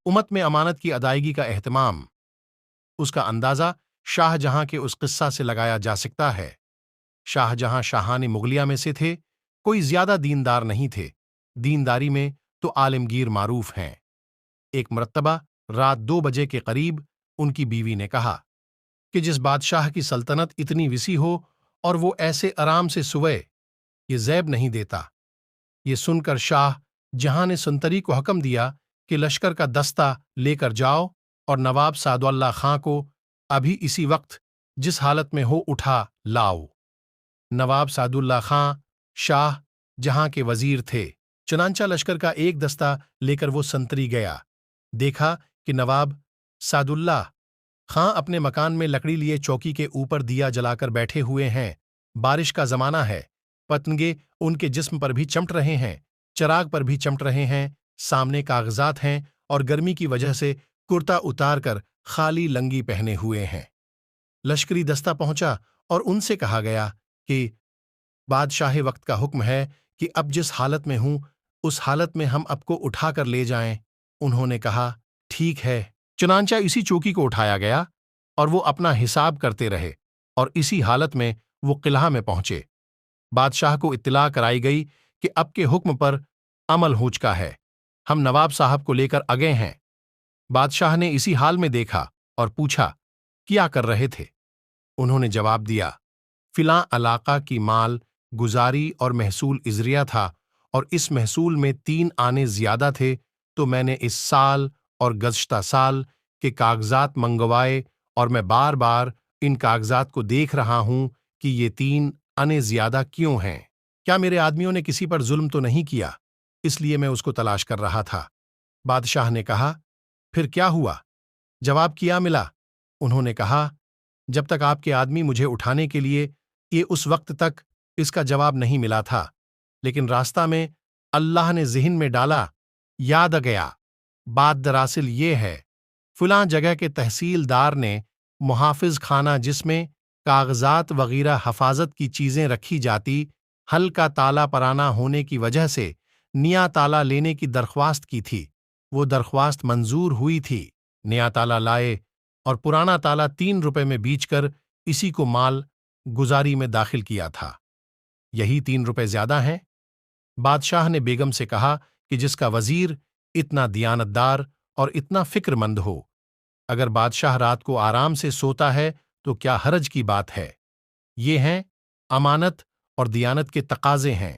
امت میں امانت کی ادائیگی کا اہتمام۔ اس کا اندازہ شاہ جہاں کے اس قصہ سے لگایا جا سکتا ہے۔ شاہ جہاں شاہان مغلیہ میں سے تھے، کوئی زیادہ دیندار نہیں تھے، دینداری میں تو عالمگیر معروف ہیں۔ ایک مرتبہ رات 2 بجے کے قریب ان کی بیوی نے کہا کہ جس بادشاہ کی سلطنت اتنی وسیع ہو اور وہ ایسے آرام سے سوئے، یہ زیب نہیں دیتا۔ یہ سن کر شاہ جہاں نے سنتری کو حکم دیا کہ لشکر کا دستہ لے کر جاؤ اور نواب سعد اللہ خاں کو ابھی اسی وقت جس حالت میں ہو اٹھا لاؤ۔ نواب سعد اللہ خاں شاہ جہاں کے وزیر تھے، چنانچہ لشکر کا ایک دستہ لے کر وہ سنتری گیا۔ دیکھا کہ نواب سعد اللہ خاں اپنے مکان میں لکڑی لیے چوکی کے اوپر دیا جلا کر بیٹھے ہوئے ہیں۔ بارش کا زمانہ ہے، پتنگے ان کے جسم پر بھی چمٹ رہے ہیں، چراغ پر بھی چمٹ رہے ہیں، سامنے کاغذات ہیں اور گرمی کی وجہ سے کرتا اتار کر خالی لنگی پہنے ہوئے ہیں۔ لشکری دستہ پہنچا اور ان سے کہا گیا کہ بادشاہ وقت کا حکم ہے کہ اب جس حالت میں ہوں اس حالت میں ہم اب کو اٹھا کر لے جائیں۔ انہوں نے کہا ٹھیک ہے۔ چنانچہ اسی چوکی کو اٹھایا گیا اور وہ اپنا حساب کرتے رہے اور اسی حالت میں وہ قلعہ میں پہنچے۔ بادشاہ کو اطلاع کرائی گئی کہ اب کے حکم پر عمل ہو چکا ہے، ہم نواب صاحب کو لے کر آگئے ہیں۔ بادشاہ نے اسی حال میں دیکھا اور پوچھا کیا کر رہے تھے؟ انہوں نے جواب دیا فلاں علاقہ کی مال گزاری اور محصول اجریا تھا اور اس محصول میں 3 آنے زیادہ تھے، تو میں نے اس سال اور گزشتہ سال کے کاغذات منگوائے اور میں بار بار ان کاغذات کو دیکھ رہا ہوں کہ یہ 3 آنے زیادہ کیوں ہیں؟ کیا میرے آدمیوں نے کسی پر ظلم تو نہیں کیا؟ اس لیے میں اس کو تلاش کر رہا تھا۔ بادشاہ نے کہا پھر کیا ہوا؟ جواب کیا ملا؟ انہوں نے کہا جب تک آپ کے آدمی مجھے اٹھانے کے لیے یہ اس وقت تک اس کا جواب نہیں ملا تھا، لیکن راستہ میں اللہ نے ذہن میں ڈالا، یاد آ گیا۔ بات دراصل یہ ہے فلاں جگہ کے تحصیلدار نے محافظ خانہ جس میں کاغذات وغیرہ حفاظت کی چیزیں رکھی جاتی، حل کا تالا پرانا ہونے کی وجہ سے نیا تالا لینے کی درخواست کی تھی۔ وہ درخواست منظور ہوئی تھی۔ نیا تالا لائے اور پرانا تالا 3 روپے میں بیچ کر اسی کو مال گزاری میں داخل کیا تھا۔ یہی 3 روپے زیادہ ہیں؟ بادشاہ نے بیگم سے کہا کہ جس کا وزیر اتنا دیانتدار اور اتنا فکر مند ہو، اگر بادشاہ رات کو آرام سے سوتا ہے تو کیا حرج کی بات ہے؟ یہ ہیں امانت اور دیانت کے تقاضے ہیں۔